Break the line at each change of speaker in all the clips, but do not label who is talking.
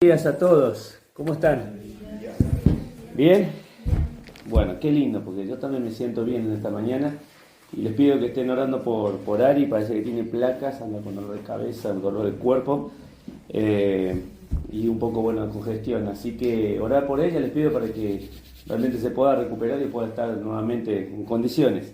Buenos días a todos, ¿cómo están? ¿Bien? Bueno, qué lindo, porque yo también me siento bien en esta mañana y les pido que estén orando por Ari. Parece que tiene placas, anda con dolor de cabeza, dolor del cuerpo y un poco, bueno, de congestión, así que orar por ella, les pido para que realmente se pueda recuperar y pueda estar nuevamente en condiciones.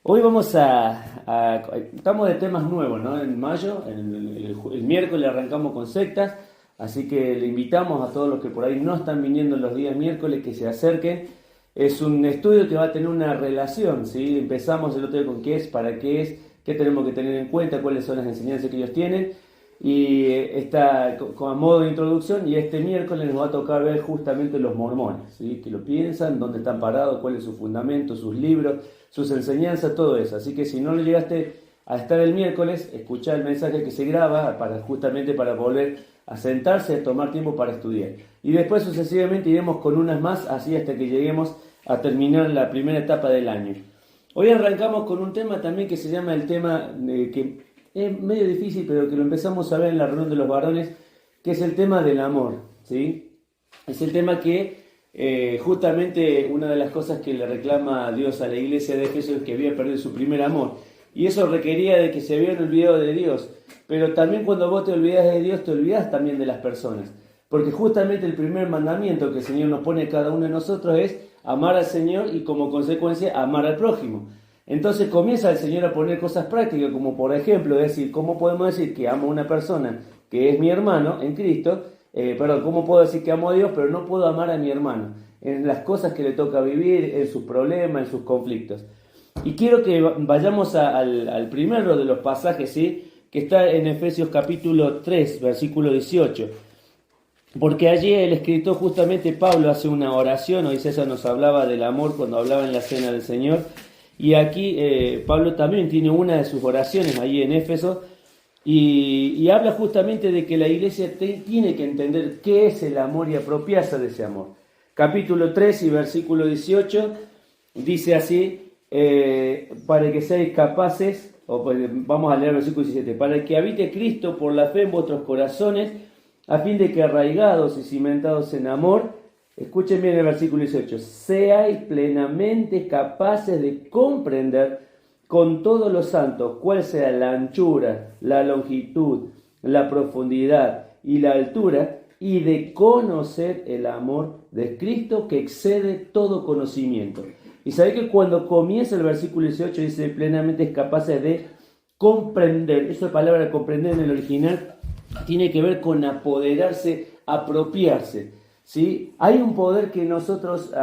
Hoy estamos de temas nuevos, ¿no? En mayo, el miércoles arrancamos con sectas. Así que le invitamos a todos los que por ahí no están viniendo los días miércoles que se acerquen. Es un estudio que va a tener una relación, ¿sí? Empezamos el otro día con qué es, para qué es, qué tenemos que tener en cuenta, cuáles son las enseñanzas que ellos tienen. Y está a modo de introducción, y este miércoles nos va a tocar ver justamente los mormones, ¿sí? ¿Qué lo piensan? ¿Dónde están parados? ¿Cuál es su fundamento? ¿Sus libros? ¿Sus enseñanzas? Todo eso. Así que si no lo llegaste a estar el miércoles, escuchá el mensaje que se graba justamente para volver a sentarse, a tomar tiempo para estudiar. Y después sucesivamente iremos con unas más, así hasta que lleguemos a terminar la primera etapa del año. Hoy arrancamos con un tema también que se llama el tema que es medio difícil, pero que lo empezamos a ver en la reunión de los varones, que es el tema del amor, ¿sí? Es el tema que justamente una de las cosas que le reclama a Dios a la iglesia de Efesios es que había perdido su primer amor. Y eso requería de que se habían olvidado de Dios. Pero también cuando vos te olvidás de Dios, te olvidás también de las personas. Porque justamente el primer mandamiento que el Señor nos pone a cada uno de nosotros es amar al Señor y como consecuencia amar al prójimo. Entonces comienza el Señor a poner cosas prácticas, como por ejemplo decir, ¿cómo podemos decir que amo a una persona que es mi hermano en Cristo? ¿Cómo puedo decir que amo a Dios pero no puedo amar a mi hermano? En las cosas que le toca vivir, en sus problemas, en sus conflictos. Y quiero que vayamos al primero de los pasajes, ¿sí? Que está en Efesios capítulo 3, versículo 18. Porque allí el escritor, justamente Pablo, hace una oración. Hoy César nos hablaba del amor cuando hablaba en la cena del Señor. Y aquí Pablo también tiene una de sus oraciones allí en Éfeso. Y habla justamente de que la iglesia tiene que entender qué es el amor y apropiarse de ese amor. Capítulo 3 y versículo 18 dice así. Para que seáis capaces, vamos a leer el versículo 17, para que habite Cristo por la fe en vuestros corazones, a fin de que arraigados y cimentados en amor, escuchen bien el versículo 18, seáis plenamente capaces de comprender con todos los santos cuál sea la anchura, la longitud, la profundidad y la altura, y de conocer el amor de Cristo que excede todo conocimiento. Y sabe que cuando comienza el versículo 18 dice plenamente capaces de comprender. Esa palabra comprender en el original tiene que ver con apoderarse, apropiarse, ¿sí? Hay un poder que nosotros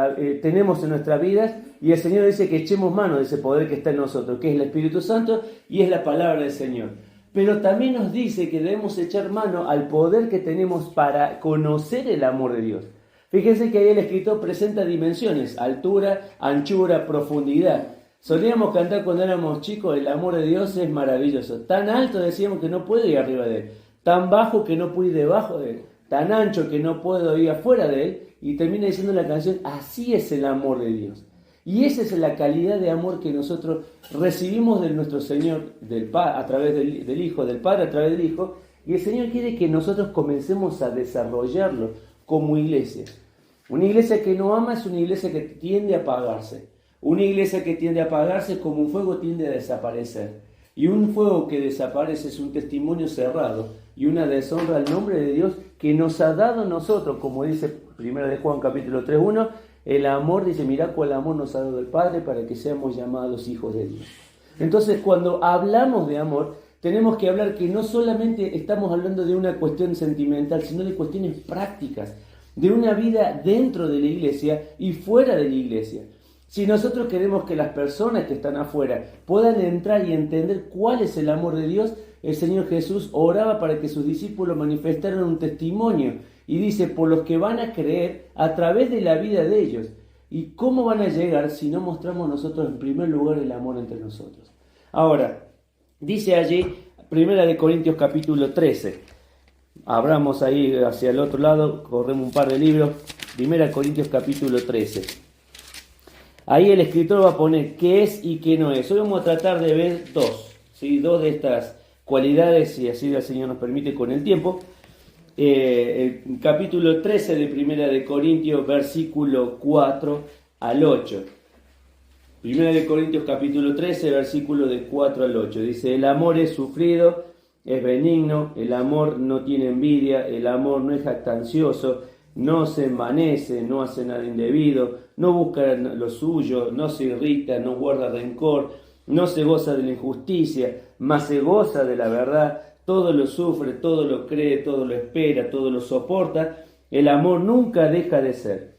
tenemos en nuestras vidas y el Señor dice que echemos mano de ese poder que está en nosotros, que es el Espíritu Santo y es la palabra del Señor. Pero también nos dice que debemos echar mano al poder que tenemos para conocer el amor de Dios. Fíjense que ahí el escritor presenta dimensiones, altura, anchura, profundidad. Solíamos cantar cuando éramos chicos, el amor de Dios es maravilloso. Tan alto decíamos que no puedo ir arriba de él, tan bajo que no puedo ir debajo de él, tan ancho que no puedo ir afuera de él, y termina diciendo la canción, así es el amor de Dios. Y esa es la calidad de amor que nosotros recibimos de nuestro Señor, a través del Hijo, del Padre a través del Hijo, y el Señor quiere que nosotros comencemos a desarrollarlo como iglesia. Una iglesia que no ama es una iglesia que tiende a apagarse. Una iglesia que tiende a apagarse es como un fuego tiende a desaparecer. Y un fuego que desaparece es un testimonio cerrado y una deshonra al nombre de Dios que nos ha dado a nosotros, como dice 1 de Juan capítulo 3:1, el amor, dice, mirá cuál amor nos ha dado el Padre para que seamos llamados hijos de Dios. Entonces, cuando hablamos de amor, tenemos que hablar que no solamente estamos hablando de una cuestión sentimental, sino de cuestiones prácticas, de una vida dentro de la iglesia y fuera de la iglesia. Si nosotros queremos que las personas que están afuera puedan entrar y entender cuál es el amor de Dios, el Señor Jesús oraba para que sus discípulos manifestaran un testimonio. Y dice, por los que van a creer a través de la vida de ellos. ¿Y cómo van a llegar si no mostramos nosotros en primer lugar el amor entre nosotros? Ahora, dice allí, 1 Corintios capítulo 13. Abramos ahí hacia el otro lado, corremos un par de libros. 1 Corintios capítulo 13. Ahí el escritor va a poner qué es y qué no es. Hoy vamos a tratar de ver dos de estas cualidades, si así el Señor nos permite con el tiempo. el capítulo 13 de Primera de Corintios, versículo 4 al 8. Primera de Corintios capítulo 13, versículo de 4 al 8. Dice, el amor es sufrido, es benigno, el amor no tiene envidia, el amor no es jactancioso, no se envanece, no hace nada indebido, no busca lo suyo, no se irrita, no guarda rencor, no se goza de la injusticia, mas se goza de la verdad, todo lo sufre, todo lo cree, todo lo espera, todo lo soporta. El amor nunca deja de ser.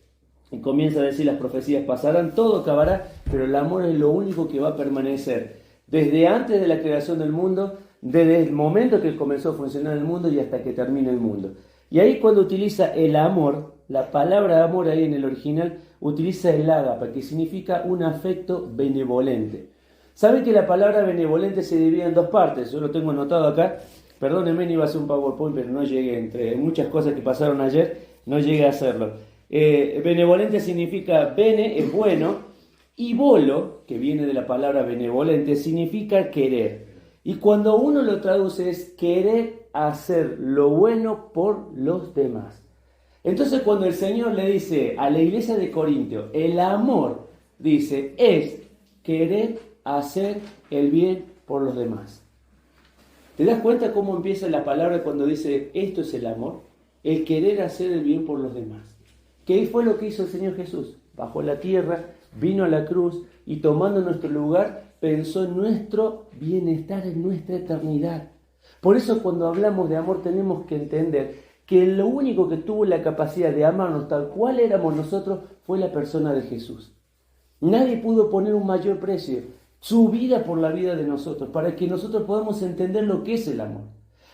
Y comienza a decir, las profecías pasarán, todo acabará, pero el amor es lo único que va a permanecer. Desde antes de la creación del mundo, desde el momento que comenzó a funcionar el mundo y hasta que termine el mundo. Y ahí cuando utiliza el amor, la palabra amor ahí en el original, utiliza el ágape, que significa un afecto benevolente. ¿Saben que la palabra benevolente se divide en dos partes? Yo lo tengo anotado acá. Perdónenme, iba a hacer un PowerPoint, pero no llegué. Entre muchas cosas que pasaron ayer, no llegué a hacerlo. Benevolente significa bene, es bueno, y volo, que viene de la palabra benevolente, significa querer. Y cuando uno lo traduce es querer hacer lo bueno por los demás. Entonces cuando el Señor le dice a la iglesia de Corintio, el amor, dice, es querer hacer el bien por los demás. ¿Te das cuenta cómo empieza la palabra cuando dice esto es el amor? El querer hacer el bien por los demás. ¿Qué fue lo que hizo el Señor Jesús? Bajó a la tierra, vino a la cruz y tomando nuestro lugar, pensó en nuestro bienestar, en nuestra eternidad. Por eso cuando hablamos de amor tenemos que entender que lo único que tuvo la capacidad de amarnos tal cual éramos nosotros fue la persona de Jesús. Nadie pudo poner un mayor precio, su vida por la vida de nosotros, para que nosotros podamos entender lo que es el amor.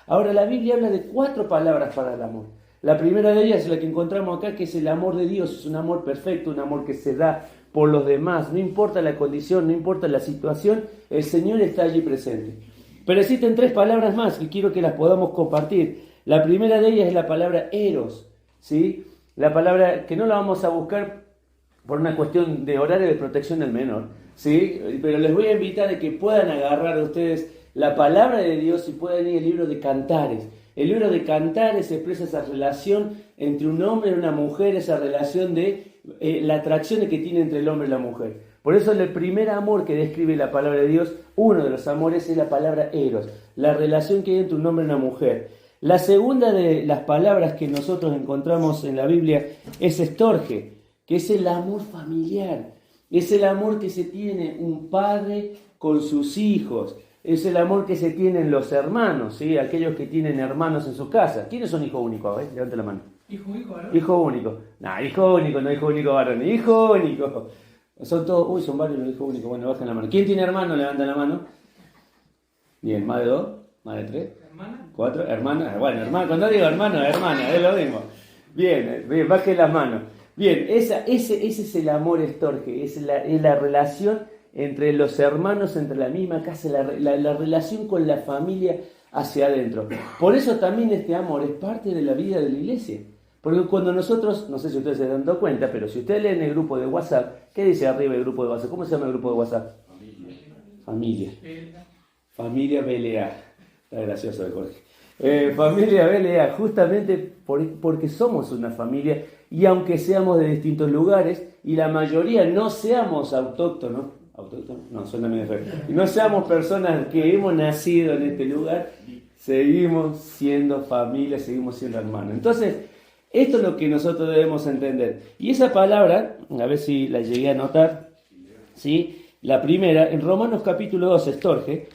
Ahora la Biblia habla de 4 palabras para el amor. La primera de ellas es la que encontramos acá, que es el amor de Dios. Es un amor perfecto, un amor que se da por los demás. No importa la condición, no importa la situación, el Señor está allí presente. Pero existen 3 palabras más que quiero que las podamos compartir. La primera de ellas es la palabra eros, ¿sí? La palabra que no la vamos a buscar por una cuestión de horario de protección del menor, ¿sí? Pero les voy a invitar a que puedan agarrar a ustedes la palabra de Dios y puedan ir al libro de Cantares. El libro de Cantares expresa esa relación entre un hombre y una mujer, esa relación de la atracción que tiene entre el hombre y la mujer. Por eso el primer amor que describe la palabra de Dios, uno de los amores es la palabra eros, la relación que hay entre un hombre y una mujer. La segunda de las palabras que nosotros encontramos en la Biblia es estorge, que es el amor familiar, es el amor que se tiene un padre con sus hijos. Es el amor que se tienen los hermanos, ¿sí? Aquellos que tienen hermanos en su casa. ¿Quiénes son hijos únicos? A ver, levante la mano.
Hijo único, varón.
Hijo único. No, hijo único, no hijo único varón. Hijo único. Son todos, son varios los hijos únicos. Bueno, bajen la mano. ¿Quién tiene hermano? Levanta la mano. Bien, más de 2, más de 3.
¿Hermana?
4, hermana. Bueno, hermano, cuando digo hermano, hermana, es lo mismo. Bien, bajen las manos. Bien, ese es el amor estorge, es la relación entre los hermanos, entre la misma casa, la relación con la familia hacia adentro. Por eso también este amor es parte de la vida de la iglesia. Porque cuando nosotros, no sé si ustedes se han dado cuenta, pero si ustedes leen el grupo de WhatsApp, ¿qué dice arriba el grupo de WhatsApp? ¿Cómo se llama el grupo de WhatsApp? Familia. Familia BLA. Está gracioso el Jorge. Familia BLA, justamente porque somos una familia y aunque seamos de distintos lugares y la mayoría no seamos autóctonos, no, suena medio feo. Y no seamos personas que hemos nacido en este lugar, seguimos siendo familia, seguimos siendo hermanos. Entonces, esto es lo que nosotros debemos entender. Y esa palabra, a ver si la llegué a anotar, ¿sí? La primera, en Romanos capítulo 12, estorge,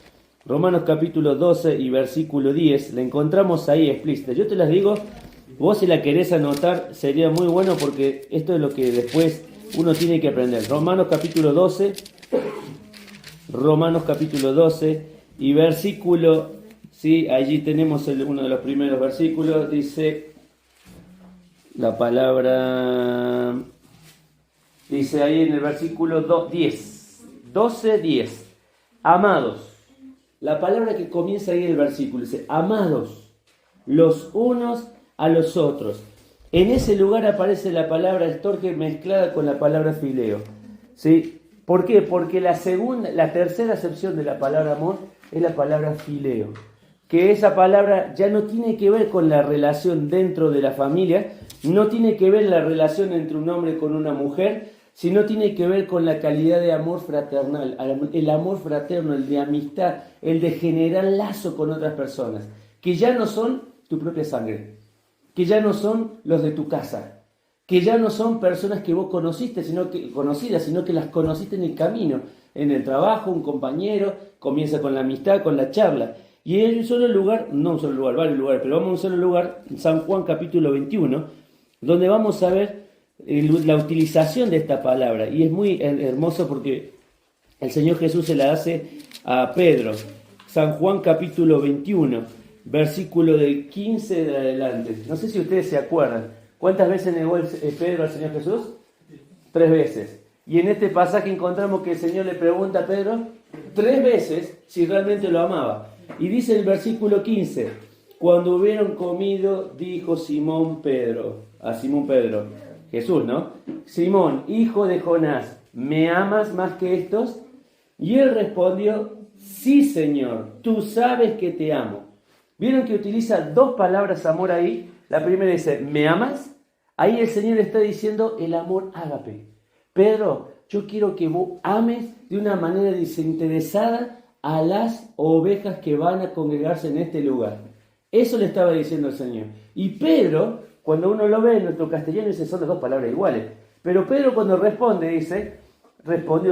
Romanos capítulo 12 y versículo 10, la encontramos ahí explícita. Yo te las digo, vos si la querés anotar, sería muy bueno porque esto es lo que después uno tiene que aprender. Romanos capítulo 12 y versículo, ¿sí? Allí tenemos uno de los primeros versículos, dice la palabra, dice ahí en el versículo 12:10, amados, la palabra que comienza ahí en el versículo, dice, amados los unos a los otros. En ese lugar aparece la palabra estorge mezclada con la palabra fileo, ¿sí? ¿Por qué? Porque la tercera acepción de la palabra amor es la palabra fileo, que esa palabra ya no tiene que ver con la relación dentro de la familia, no tiene que ver la relación entre un hombre con una mujer, sino tiene que ver con la calidad de amor fraternal, el amor fraterno, el de amistad, el de generar lazo con otras personas, que ya no son tu propia sangre, que ya no son los de tu casa, que ya no son personas que vos conociste, sino que las conociste en el camino, en el trabajo, un compañero, comienza con la amistad, con la charla. Y en un solo lugar, no un solo lugar, varios lugares, pero vamos a un solo lugar, San Juan capítulo 21, donde vamos a ver la utilización de esta palabra. Y es muy hermoso porque el Señor Jesús se la hace a Pedro. San Juan capítulo 21, versículo del 15 de adelante. No sé si ustedes se acuerdan. ¿Cuántas veces negó Pedro al Señor Jesús? 3 veces. Y en este pasaje encontramos que el Señor le pregunta a Pedro 3 veces si realmente lo amaba. Y dice el versículo 15, cuando hubieron comido, dijo Simón Pedro, a Simón Pedro, Jesús, ¿no? Simón, hijo de Jonás, ¿me amas más que estos? Y él respondió, sí, Señor, tú sabes que te amo. ¿Vieron que utiliza 2 palabras amor ahí? La primera dice, ¿me amas? Ahí el Señor está diciendo el amor ágape. Pedro, yo quiero que vos ames de una manera desinteresada a las ovejas que van a congregarse en este lugar. Eso le estaba diciendo el Señor. Y Pedro, cuando uno lo ve en nuestro castellano, dice, son las 2 palabras iguales. Pero Pedro cuando respondió,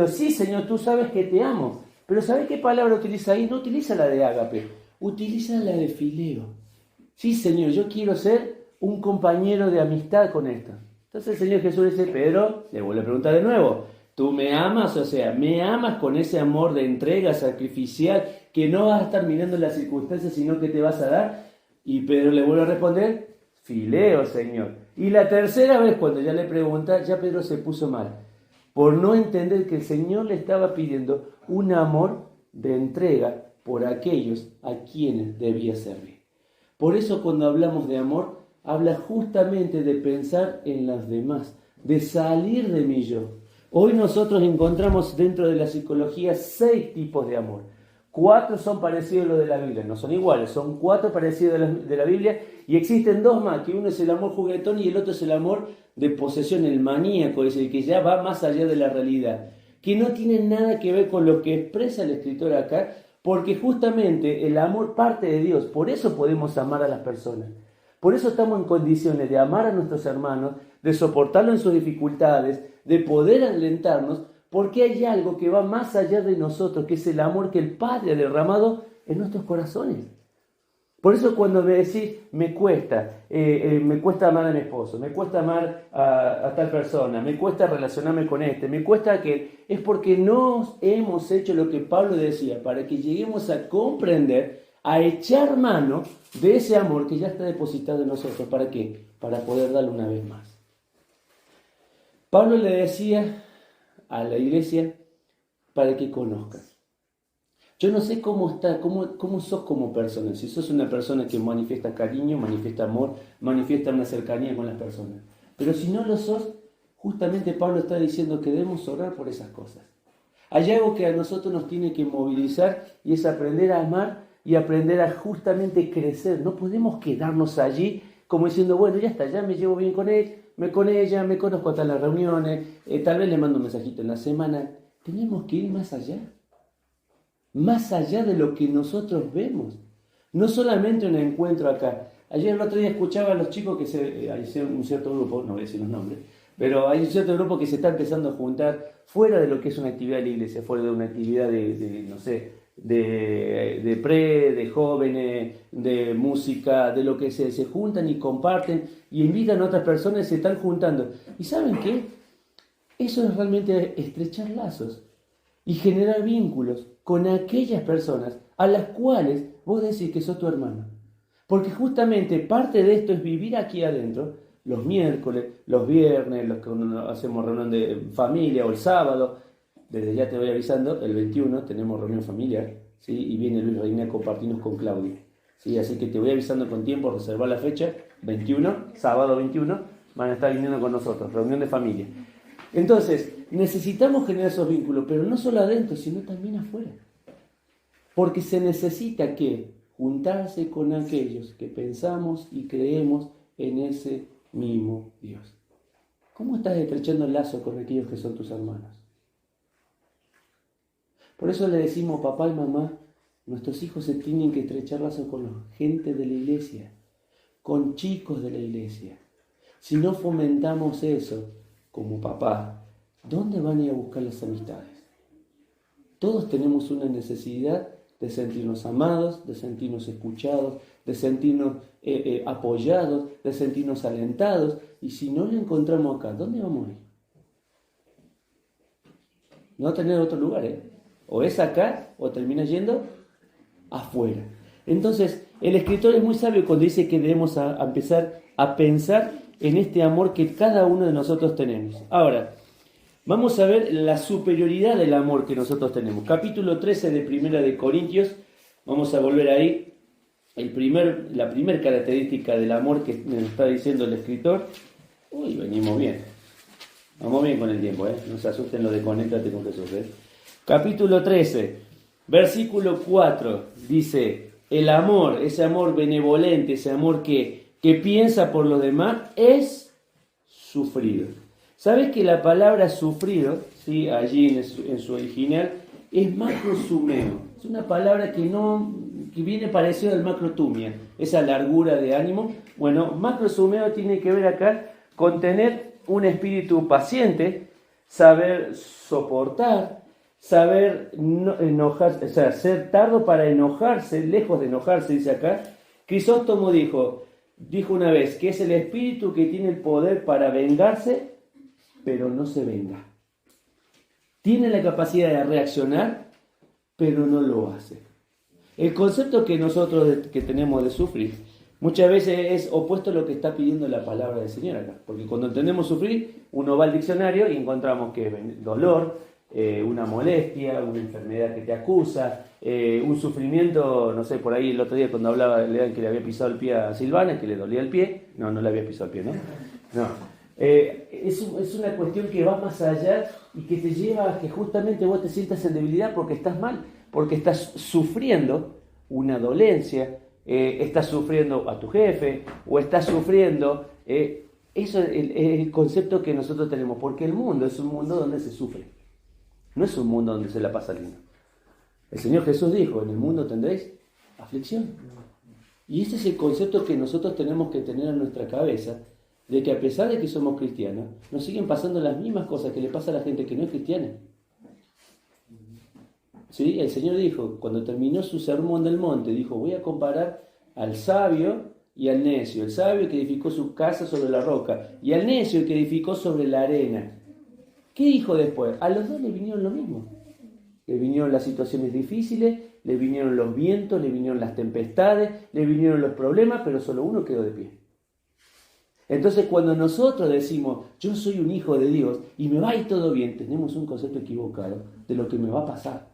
sí, Señor, tú sabes que te amo. Pero ¿sabes qué palabra utiliza ahí? No utiliza la de ágape, utiliza la de fileo. Sí, Señor, yo quiero ser un compañero de amistad con esto. Entonces el Señor Jesús dice, Pedro, le vuelve a preguntar de nuevo, ¿tú me amas? O sea, ¿me amas con ese amor de entrega sacrificial que no vas a estar mirando las circunstancias, sino que te vas a dar? Y Pedro le vuelve a responder, fileo, Señor. Y la tercera vez, cuando ya le pregunta, ya Pedro se puso mal, por no entender que el Señor le estaba pidiendo un amor de entrega por aquellos a quienes debía servir. Por eso cuando hablamos de amor, habla justamente de pensar en los demás, de salir de mi yo. Hoy nosotros encontramos dentro de la psicología 6 tipos de amor. 4 son parecidos a los de la Biblia, no son iguales, son 4 parecidos de la Biblia y existen 2 más, que uno es el amor juguetón y el otro es el amor de posesión, el maníaco, es el que ya va más allá de la realidad, que no tiene nada que ver con lo que expresa el escritor acá, porque justamente el amor parte de Dios, por eso podemos amar a las personas. Por eso estamos en condiciones de amar a nuestros hermanos, de soportarlo en sus dificultades, de poder alentarnos, porque hay algo que va más allá de nosotros, que es el amor que el Padre ha derramado en nuestros corazones. Por eso cuando me decís, me cuesta amar a mi esposo, me cuesta amar a tal persona, me cuesta relacionarme con me cuesta aquel, es porque no hemos hecho lo que Pablo decía, para que lleguemos a comprender, a echar mano de ese amor que ya está depositado en nosotros. ¿Para qué? Para poder darlo una vez más. Pablo le decía a la iglesia, para que conozcas. Yo no sé cómo sos como persona, si sos una persona que manifiesta cariño, manifiesta amor, manifiesta una cercanía con las personas. Pero si no lo sos, justamente Pablo está diciendo que debemos orar por esas cosas. Hay algo que a nosotros nos tiene que movilizar y es aprender a amar y aprender a justamente crecer. No podemos quedarnos allí como diciendo, bueno, ya está, ya me llevo bien con él, con ella, me conozco hasta en las reuniones, tal vez le mando un mensajito en la semana. Tenemos que ir más allá de lo que nosotros vemos. No solamente un encuentro acá. Ayer el otro día escuchaba a los chicos que hay un cierto grupo, no voy a decir los nombres, pero hay un cierto grupo que se está empezando a juntar fuera de lo que es una actividad de la iglesia, fuera de una actividad de jóvenes, de música, de lo que se juntan y comparten y invitan a otras personas y se están juntando. ¿Y saben qué? Eso es realmente estrechar lazos y generar vínculos con aquellas personas a las cuales vos decís que sos tu hermano. Porque justamente parte de esto es vivir aquí adentro, los miércoles, los viernes, los que hacemos reunión de familia o el sábado. Desde ya te voy avisando, el 21 tenemos reunión familiar, ¿sí? Y viene Luis Reina a compartirnos con Claudia, ¿sí? Así que te voy avisando con tiempo, reservar la fecha, 21, sábado 21, van a estar viniendo con nosotros, reunión de familia. Entonces, necesitamos generar esos vínculos, pero no solo adentro, sino también afuera. Porque se necesita que juntarse con aquellos que pensamos y creemos en ese mismo Dios. ¿Cómo estás estrechando el lazo con aquellos que son tus hermanos? Por eso le decimos, papá y mamá, nuestros hijos se tienen que estrechar lazo con la gente de la iglesia, con chicos de la iglesia. Si no fomentamos eso, como papá, ¿dónde van a ir a buscar las amistades? Todos tenemos una necesidad de sentirnos amados, de sentirnos escuchados, de sentirnos apoyados, de sentirnos alentados. Y si no lo encontramos acá, ¿dónde vamos a ir? No va a tener otro lugar, ¿eh? O es acá o termina yendo afuera. Entonces, el escritor es muy sabio cuando dice que debemos empezar a pensar en este amor que cada uno de nosotros tenemos. Ahora, vamos a ver la superioridad del amor que nosotros tenemos. Capítulo 13 de Primera de Corintios. Vamos a volver ahí. La primera característica del amor que nos está diciendo el escritor. Uy, venimos bien. Vamos bien con el tiempo, ¿eh? No se asusten lo de conéctate con Jesús, ¿eh? Capítulo 13, versículo 4. Dice, el amor, ese amor benevolente, ese amor que piensa por los demás, es sufrido. ¿Sabes que la palabra sufrido, ¿sí? Allí en su original, es macrosumeo? Es una palabra que viene parecida al macrotumia, esa largura de ánimo. Bueno, macrosumeo tiene que ver acá con tener un espíritu paciente, saber soportar, saber no enojarse, o sea, ser tardo para enojarse, lejos de enojarse, dice acá. Crisóstomo dijo una vez que es el espíritu que tiene el poder para vengarse, pero no se venga. Tiene la capacidad de reaccionar, pero no lo hace. El concepto que nosotros que tenemos de sufrir muchas veces es opuesto a lo que está pidiendo la palabra del Señor acá. Porque cuando entendemos sufrir, uno va al diccionario y encontramos que es dolor, una molestia, una enfermedad que te acusa, un sufrimiento, no sé, por ahí el otro día cuando hablaba, lean que le había pisado el pie a Silvana, que le dolía el pie. No le había pisado el pie, ¿no? No. Es una cuestión que va más allá y que te lleva a que justamente vos te sientas en debilidad porque estás mal, porque estás sufriendo una dolencia, estás sufriendo a tu jefe o estás sufriendo... eso es el concepto que nosotros tenemos, porque el mundo es un mundo donde se sufre, no es un mundo donde se la pasa lindo. El Señor Jesús dijo, en el mundo tendréis aflicción. Y ese es el concepto que nosotros tenemos que tener en nuestra cabeza, de que a pesar de que somos cristianos, nos siguen pasando las mismas cosas que le pasa a la gente que no es cristiana. ¿Sí? El Señor dijo, cuando terminó su sermón del monte, dijo, voy a comparar al sabio y al necio. El sabio que edificó su casa sobre la roca y al necio que edificó sobre la arena. ¿Qué dijo después? A los dos le vinieron lo mismo. Le vinieron las situaciones difíciles, le vinieron los vientos, le vinieron las tempestades, le vinieron los problemas, pero solo uno quedó de pie. Entonces, cuando nosotros decimos, yo soy un hijo de Dios y me va a ir todo bien, tenemos un concepto equivocado de lo que me va a pasar.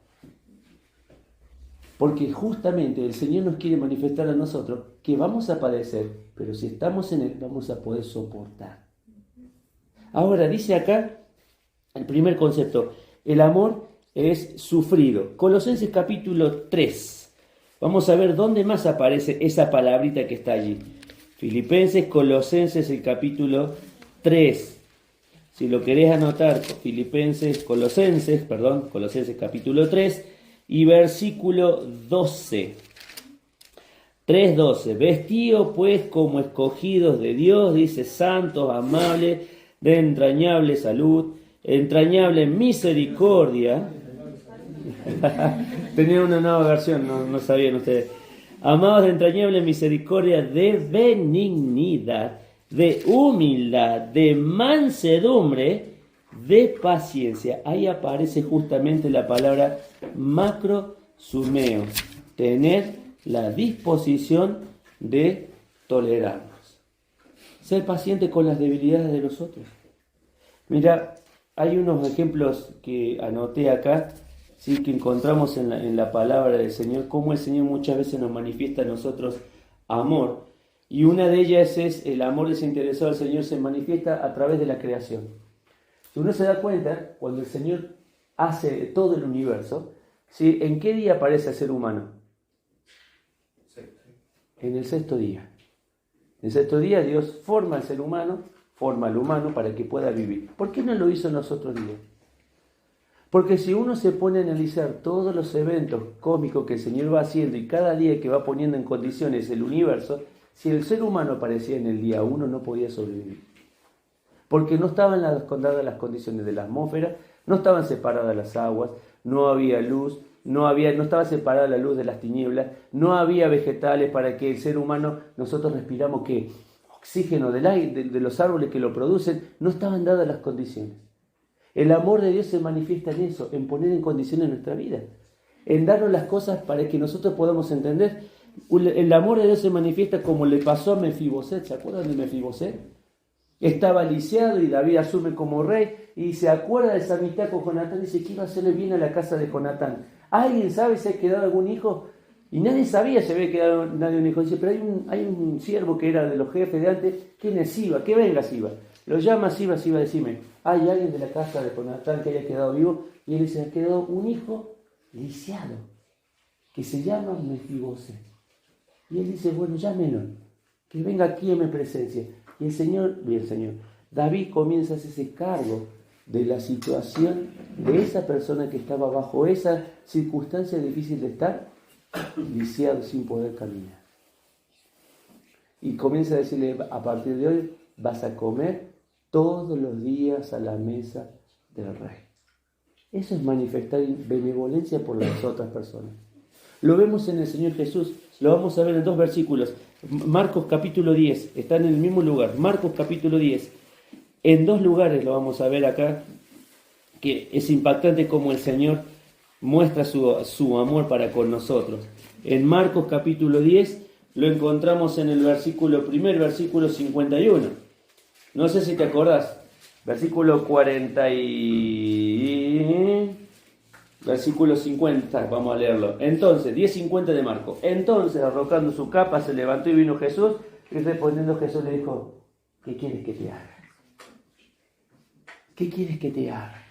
Porque justamente el Señor nos quiere manifestar a nosotros que vamos a padecer, pero si estamos en Él, vamos a poder soportar. Ahora, dice acá el primer concepto, el amor es sufrido. Colosenses capítulo 3. Vamos a ver dónde más aparece esa palabrita que está allí. Filipenses, Colosenses, el capítulo 3. Si lo querés anotar, Colosenses capítulo 3 y versículo 12. 3:12. Vestíos pues como escogidos de Dios, dice, santos, amables, de entrañable salud, entrañable misericordia. Tenía una nueva versión, no sabían ustedes. Amados de entrañable misericordia, de benignidad, de humildad, de mansedumbre, de paciencia. Ahí aparece justamente la palabra macrosumeo, tener la disposición de tolerarnos. Ser paciente con las debilidades de los otros. Mira, hay unos ejemplos que anoté acá, sí, que encontramos en la palabra del Señor, cómo el Señor muchas veces nos manifiesta a nosotros amor. Y una de ellas es el amor desinteresado del Señor se manifiesta a través de la creación. Si uno se da cuenta, cuando el Señor hace todo el universo, ¿sí? ¿En qué día aparece el ser humano? En el sexto día. En el sexto día Dios forma al ser humano, forma al humano para que pueda vivir. ¿Por qué no lo hizo en los otros días? Porque si uno se pone a analizar todos los eventos cósmicos que el Señor va haciendo y cada día que va poniendo en condiciones el universo, si el ser humano aparecía en el día 1 no podía sobrevivir. Porque no estaban dadas las condiciones de la atmósfera, no estaban separadas las aguas, no había luz, no estaba separada la luz de las tinieblas, no había vegetales para que el ser humano, nosotros respiramos que oxígeno del aire, de los árboles que lo producen, no estaban dadas las condiciones. El amor de Dios se manifiesta en eso, en poner en condiciones nuestra vida, en darnos las cosas para que nosotros podamos entender. El amor de Dios se manifiesta como le pasó a Mefiboset. ¿Se acuerdan de Mefiboset? Estaba lisiado y David asume como rey y se acuerda de esa amistad con Jonatán y dice que iba a hacerle bien a la casa de Jonatán. ¿Alguien sabe si ha quedado algún hijo? Y nadie sabía si había quedado nadie un hijo. Dice, pero hay un siervo que era de los jefes de antes. ¿Quién es Siba? Que venga Siba. Lo llama Siba, decime, ¿hay alguien de la casa de Jonatán que haya quedado vivo? Y él dice, ha quedado un hijo lisiado, que se llama Mefiboset. Y él dice, bueno, llámelo, que venga aquí en mi presencia. Y el Señor, David comienza a hacerse cargo de la situación de esa persona que estaba bajo esa circunstancia difícil de estar, lisiado sin poder caminar. Y comienza a decirle, a partir de hoy vas a comer todos los días a la mesa del rey. Eso es manifestar benevolencia por las otras personas. Lo vemos en el Señor Jesús, lo vamos a ver en 2 versículos. Marcos capítulo 10, está en el mismo lugar. Marcos capítulo 10, en 2 lugares lo vamos a ver acá, que es impactante como el Señor muestra su amor para con nosotros. En Marcos capítulo 10 lo encontramos en el primer versículo 51. No sé si te acordás, versículo 40 y... versículo 50, vamos a leerlo. Entonces, 10:50 de Marcos. Entonces, arrojando su capa, se levantó y vino Jesús, y respondiendo Jesús le dijo, ¿qué quieres que te haga? ¿Qué quieres que te haga?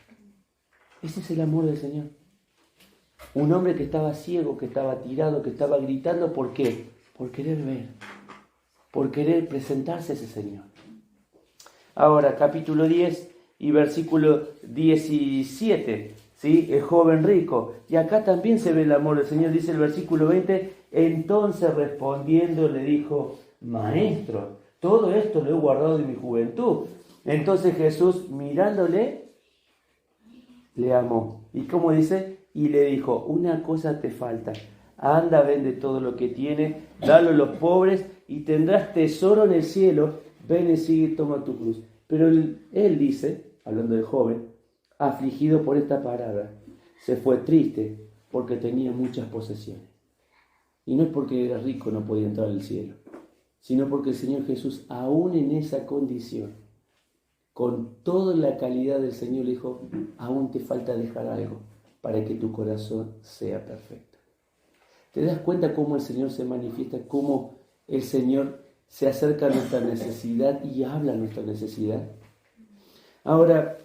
Ese es el amor del Señor. Un hombre que estaba ciego, que estaba tirado, que estaba gritando, ¿por qué? Por querer ver, por querer presentarse a ese Señor. Ahora, capítulo 10 y versículo 17, ¿sí? El joven rico. Y acá también se ve el amor del Señor, dice el versículo 20, entonces respondiendo le dijo, Maestro, todo esto lo he guardado de mi juventud. Entonces Jesús, mirándole, le amó. ¿Y cómo dice? Y le dijo, una cosa te falta, anda, vende todo lo que tienes, dalo a los pobres y tendrás tesoro en el cielo. Ven y sigue, toma tu cruz. Pero él dice, hablando del joven, afligido por esta palabra, se fue triste porque tenía muchas posesiones. Y no es porque era rico no podía entrar al cielo, sino porque el Señor Jesús, aún en esa condición, con toda la calidad del Señor, le dijo, aún te falta dejar algo para que tu corazón sea perfecto. ¿Te das cuenta cómo el Señor se manifiesta, cómo el Señor se acerca a nuestra necesidad y habla a nuestra necesidad? Ahora,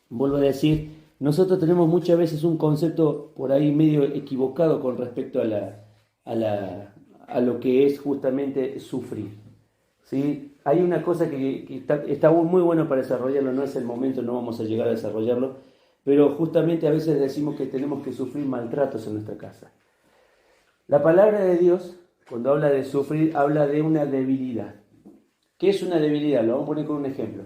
vuelvo a decir, nosotros tenemos muchas veces un concepto por ahí medio equivocado con respecto a lo que es justamente sufrir, ¿sí? Hay una cosa que está muy bueno para desarrollarlo, no es el momento, no vamos a llegar a desarrollarlo, pero justamente a veces decimos que tenemos que sufrir maltratos en nuestra casa. La palabra de Dios, cuando habla de sufrir, habla de una debilidad. ¿Qué es una debilidad? Lo vamos a poner con un ejemplo.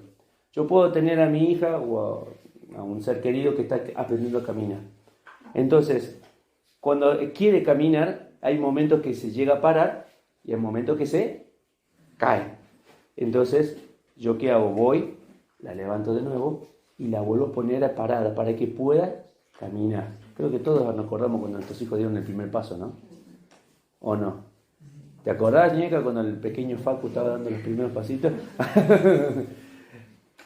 Yo puedo tener a mi hija o a un ser querido que está aprendiendo a caminar. Entonces, cuando quiere caminar, hay momentos que se llega a parar y hay momentos que se cae. Entonces, ¿yo qué hago? Voy, la levanto de nuevo y la vuelvo a poner a parada para que pueda caminar. Creo que todos nos acordamos cuando nuestros hijos dieron el primer paso, ¿no? ¿O no? ¿Te acordás, Ñeca, cuando el pequeño Facu estaba dando los primeros pasitos?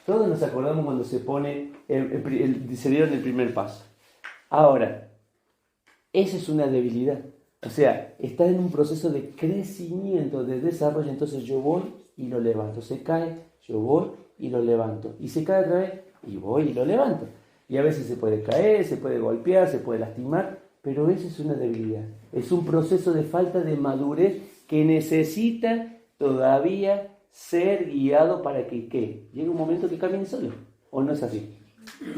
Todos nos acordamos cuando se pone, se dieron el primer paso. Ahora, esa es una debilidad. O sea, está en un proceso de crecimiento, de desarrollo. Entonces yo voy y lo levanto. Se cae, yo voy y lo levanto. Y se cae otra vez y voy y lo levanto. Y a veces se puede caer, se puede golpear, se puede lastimar, pero esa es una debilidad. Es un proceso de falta de madurez que necesita todavía ser guiado para que, ¿qué? Llegue un momento que camine solo. ¿O no es así?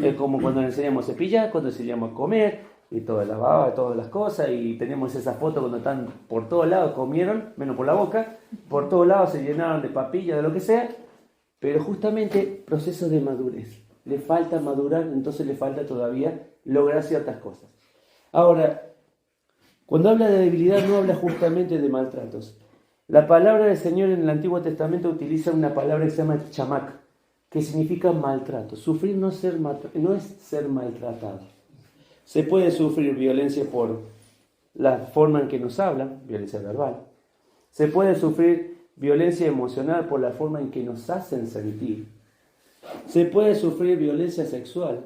Es como cuando le enseñamos a cepillar, cuando le enseñamos a comer, y toda la baba, todas las cosas, y tenemos esa foto cuando están por todos lados, comieron, menos por la boca, por todos lados se llenaron de papilla, de lo que sea, pero justamente proceso de madurez. Le falta madurar, entonces le falta todavía lograr ciertas cosas. Ahora, cuando habla de debilidad no habla justamente de maltratos. La palabra del Señor en el Antiguo Testamento utiliza una palabra que se llama chamac, que significa maltrato. Sufrir no es ser maltratado. Se puede sufrir violencia por la forma en que nos hablan, violencia verbal. Se puede sufrir violencia emocional por la forma en que nos hacen sentir. Se puede sufrir violencia sexual,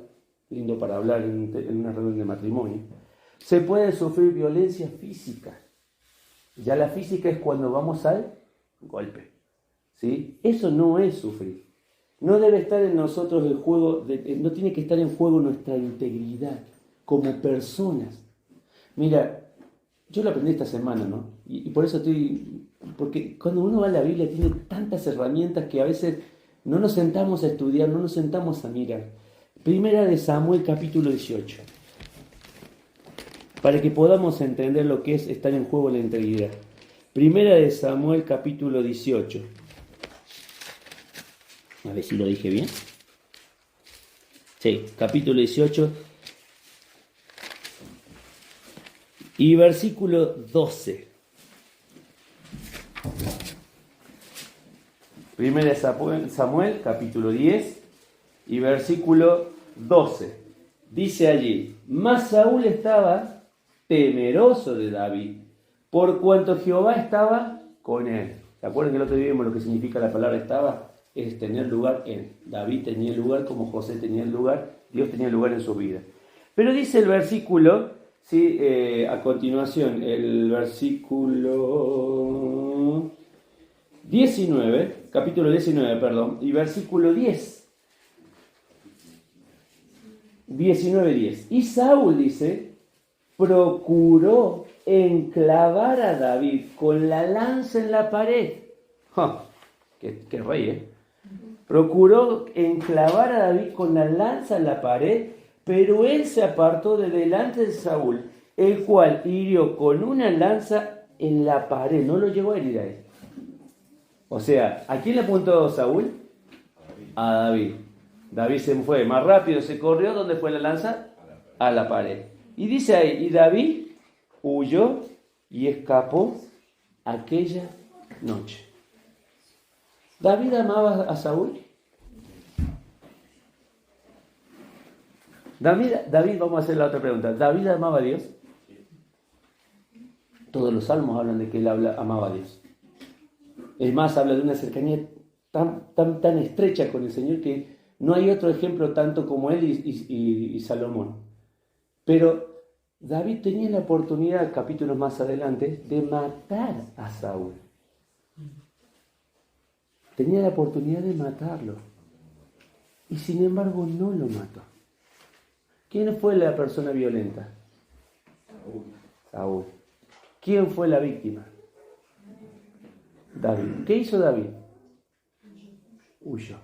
lindo para hablar en una reunión de matrimonio. Se puede sufrir violencia física. Ya la física es cuando vamos al golpe, ¿sí? Eso no es sufrir. No debe estar en nosotros el juego, no tiene que estar en juego nuestra integridad como personas. Mira, yo lo aprendí esta semana, ¿no? Y por eso porque cuando uno va a la Biblia tiene tantas herramientas que a veces no nos sentamos a estudiar, no nos sentamos a mirar. Primera de Samuel capítulo 18. Para que podamos entender lo que es estar en juego la integridad. Primera de Samuel capítulo 18. A ver si lo dije bien. Sí, capítulo 18. Y versículo 12. Primera de Samuel, capítulo 10 y versículo 12. Dice allí, mas Saúl estaba temeroso de David, por cuanto Jehová estaba con él. ¿Se acuerdan que el otro día vimos lo que significa la palabra estaba? Es tener lugar en. David tenía el lugar como José tenía el lugar, Dios tenía el lugar en su vida. Pero dice el versículo, ¿sí? A continuación, el versículo 19, capítulo 19, perdón, y versículo 10. 19:10. Y Saúl dice, procuró enclavar a David con la lanza en la pared. ¡Ja! ¡Qué rey, eh! Procuró enclavar a David con la lanza en la pared, pero él se apartó de delante de Saúl, el cual hirió con una lanza en la pared. No lo llegó a herir a él. O sea, ¿a quién le apuntó Saúl? A David. David se fue más rápido, se corrió. ¿Dónde fue la lanza? A la pared. Y dice ahí, y David huyó y escapó aquella noche. ¿David amaba a Saúl? David, vamos a hacer la otra pregunta. ¿David amaba a Dios? Todos los salmos hablan de que él amaba a Dios. Es más, habla de una cercanía tan estrecha con el Señor que no hay otro ejemplo tanto como él y Salomón. Pero David tenía la oportunidad, capítulos más adelante, de matar a Saúl. Tenía la oportunidad de matarlo. Y sin embargo no lo mató. ¿Quién fue la persona violenta? Saúl. ¿Quién fue la víctima? David. ¿Qué hizo David? Huyó.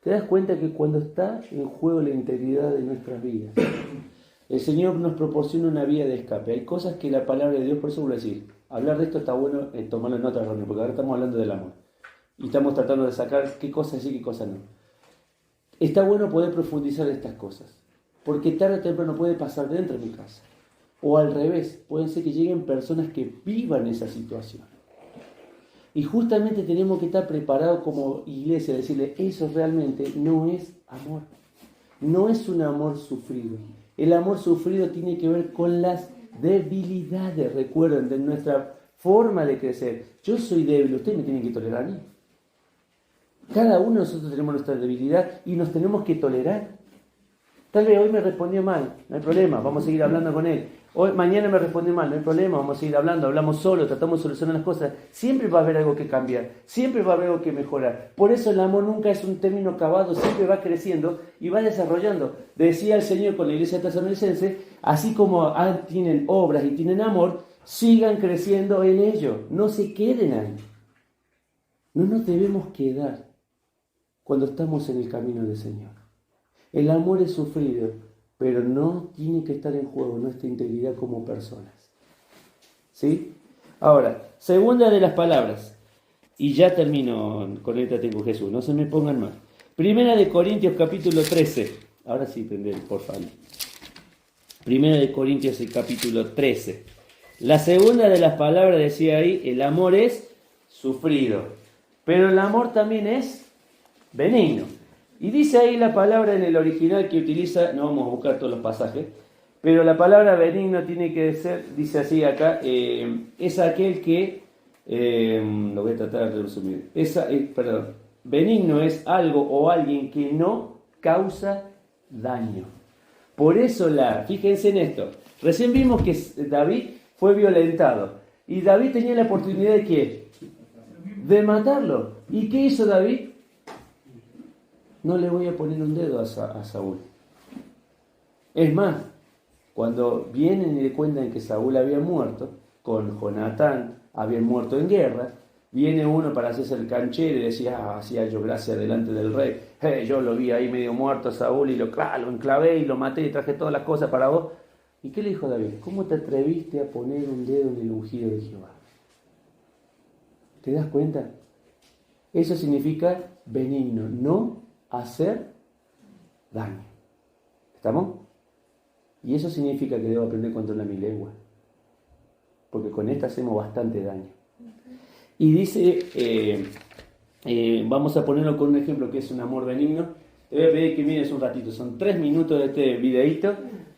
¿Te das cuenta que cuando está en juego la integridad de nuestras vidas, el Señor nos proporciona una vía de escape? Hay cosas que la palabra de Dios, por eso voy a decir, hablar de esto está bueno tomarlo en otra reunión, porque ahora estamos hablando del amor. Y estamos tratando de sacar qué cosas sí y qué cosas no. Está bueno poder profundizar estas cosas, porque tarde o temprano puede pasar dentro de mi casa. O al revés, pueden ser que lleguen personas que vivan esa situación. Y justamente tenemos que estar preparados como iglesia, decirle, eso realmente no es amor. No es un amor sufrido. El amor sufrido tiene que ver con las debilidades, recuerden, de nuestra forma de crecer. Yo soy débil, ustedes me tienen que tolerar a mí. Cada uno de nosotros tenemos nuestra debilidad y nos tenemos que tolerar. Tal vez hoy me respondió mal, no hay problema, vamos a seguir hablando con él. Mañana me respondió mal, no hay problema, vamos a seguir hablando, hablamos solo, tratamos de solucionar las cosas. Siempre va a haber algo que cambiar, siempre va a haber algo que mejorar. Por eso el amor nunca es un término acabado, siempre va creciendo y va desarrollando. Decía el Señor con la iglesia tesalonicense, así como tienen obras y tienen amor, Sigan creciendo en ello, no se queden ahí. No nos debemos quedar cuando estamos en el camino del Señor. El amor es sufrido, pero no tiene que estar en juego nuestra integridad como personas. ¿Sí? Ahora, segunda de las palabras, y ya termino, conéctate con Jesús, no se me pongan mal. Primera de Corintios capítulo 13, ahora sí prender, por favor. Primera de Corintios el capítulo 13. La segunda de las palabras decía ahí, el amor es sufrido, pero el amor también es benigno. Y dice ahí la palabra en el original que utiliza, no vamos a buscar todos los pasajes, pero la palabra benigno tiene que ser, dice así acá, es aquel que, lo voy a tratar de resumir, benigno es algo o alguien que no causa daño. Por eso fíjense en esto, recién vimos que David fue violentado, y David tenía la oportunidad de ¿qué? De matarlo. ¿Y qué hizo David? No le voy a poner un dedo a Saúl. Es más, cuando vienen y le cuentan que Saúl había muerto, con Jonatán habían muerto en guerra, viene uno para hacerse el canchero y decía, hacía yo gracia delante del rey, yo lo vi ahí medio muerto a Saúl y lo enclavé y lo maté y traje todas las cosas para vos. ¿Y qué le dijo David? ¿Cómo te atreviste a poner un dedo en el ungido de Jehová? ¿Te das cuenta? Eso significa benigno, no hacer daño. ¿Estamos? Y eso significa que debo aprender a controlar mi lengua, porque con esta hacemos bastante daño. Y dice, vamos a ponerlo con un ejemplo que es un amor benigno. Te voy a pedir que mires un ratito, son 3 minutos de este videíto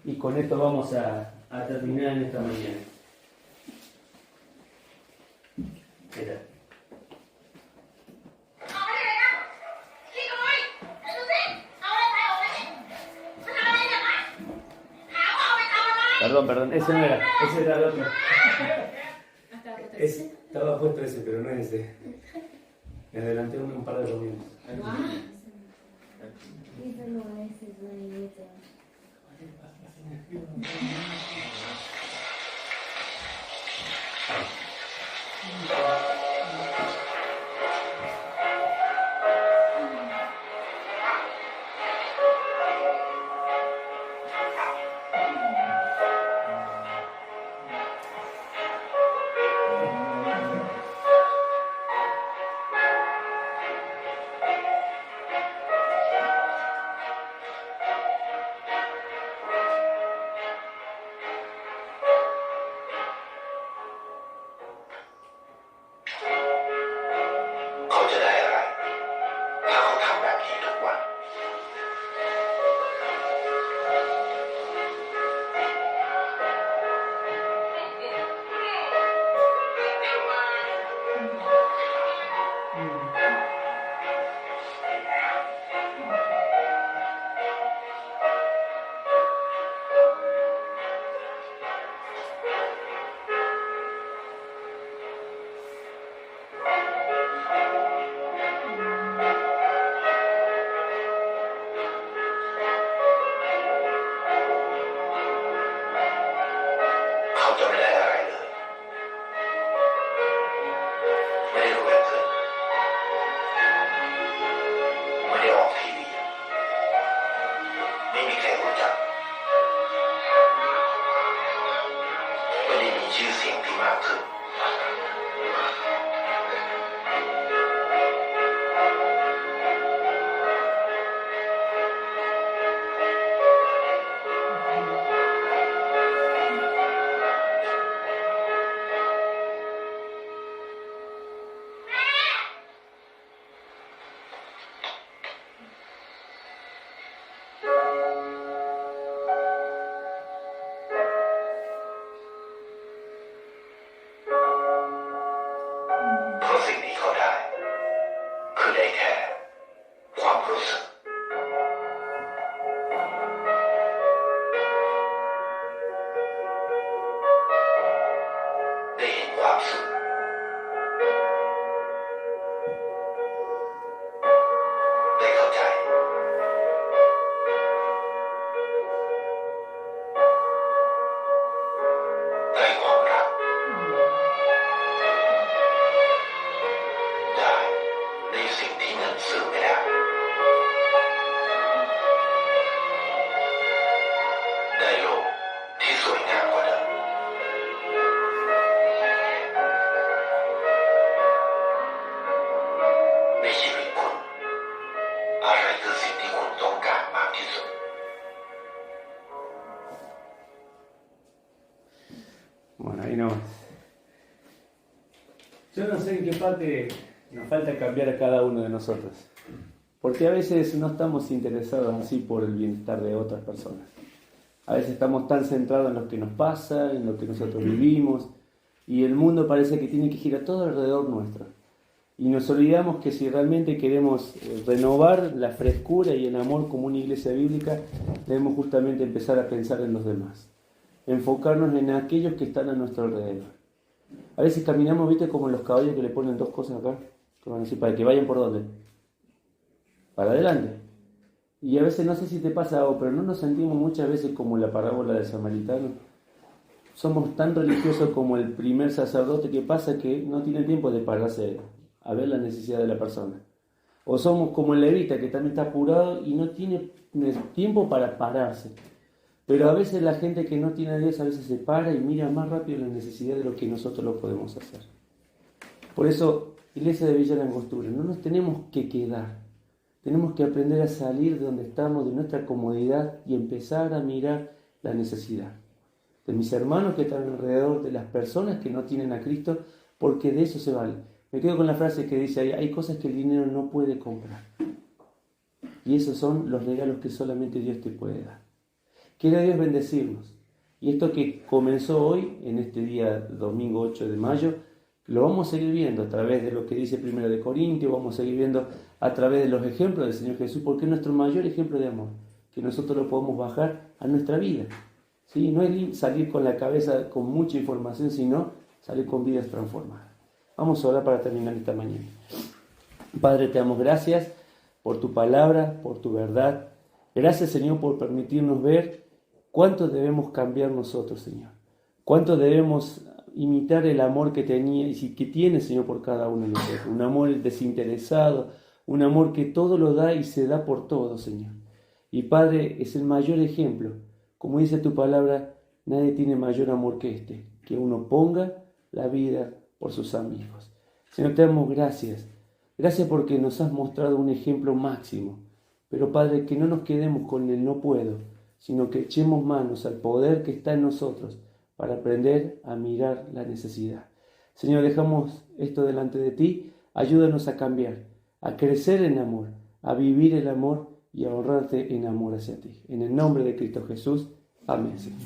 y con esto vamos a terminar en esta mañana. Espera. Perdón, ese no era, ese era el otro. Estaba puesto ese, pero no es ese. Me adelanté un par de reuniones. Ahí nomás. Yo no sé en qué parte nos falta cambiar a cada uno de nosotros. Porque a veces no estamos interesados así por el bienestar de otras personas. A veces estamos tan centrados en lo que nos pasa, en lo que nosotros vivimos, y el mundo parece que tiene que girar todo alrededor nuestro. Y nos olvidamos que si realmente queremos renovar la frescura y el amor como una iglesia bíblica, debemos justamente empezar a pensar en los demás. Enfocarnos en aquellos que están a nuestro alrededor. A veces caminamos, ¿viste? Como los caballos que le ponen dos cosas acá, que van a decir, para que vayan por dónde. Para adelante. Y a veces, no sé si te pasa algo, pero no nos sentimos muchas veces como la parábola del samaritano. Somos tan religiosos como el primer sacerdote que pasa que no tiene tiempo de pararse a ver la necesidad de la persona. O somos como el levita que también está apurado y no tiene tiempo para pararse. Pero a veces la gente que no tiene a Dios a veces se para y mira más rápido la necesidad de lo que nosotros lo podemos hacer. Por eso, Iglesia de Villa Langostura, no nos tenemos que quedar. Tenemos que aprender a salir de donde estamos, de nuestra comodidad y empezar a mirar la necesidad de mis hermanos que están alrededor, de las personas que no tienen a Cristo, porque de eso se vale. Me quedo con la frase que dice ahí, hay cosas que el dinero no puede comprar. Y esos son los regalos que solamente Dios te puede dar. Quiere Dios bendecirnos. Y esto que comenzó hoy, en este día domingo 8 de mayo, lo vamos a seguir viendo a través de lo que dice 1 de Corintios, vamos a seguir viendo a través de los ejemplos del Señor Jesús, porque es nuestro mayor ejemplo de amor, que nosotros lo podemos bajar a nuestra vida. ¿Sí? No es salir con la cabeza con mucha información, sino salir con vidas transformadas. Vamos a orar para terminar esta mañana. Padre, te damos gracias por tu palabra, por tu verdad. Gracias, Señor, por permitirnos ver cuánto debemos cambiar nosotros, Señor. Cuánto debemos imitar el amor que tenía y que tiene, Señor, por cada uno de nosotros. Un amor desinteresado, un amor que todo lo da y se da por todo, Señor. Y Padre, es el mayor ejemplo. Como dice tu palabra, nadie tiene mayor amor que este, que uno ponga la vida por sus amigos. Señor, te damos gracias. Gracias porque nos has mostrado un ejemplo máximo. Pero Padre, que no nos quedemos con el no puedo, sino que echemos manos al poder que está en nosotros para aprender a mirar la necesidad. Señor, dejamos esto delante de ti. Ayúdanos a cambiar, a crecer en amor, a vivir el amor y a honrarte en amor hacia ti. En el nombre de Cristo Jesús. Amén, Señor.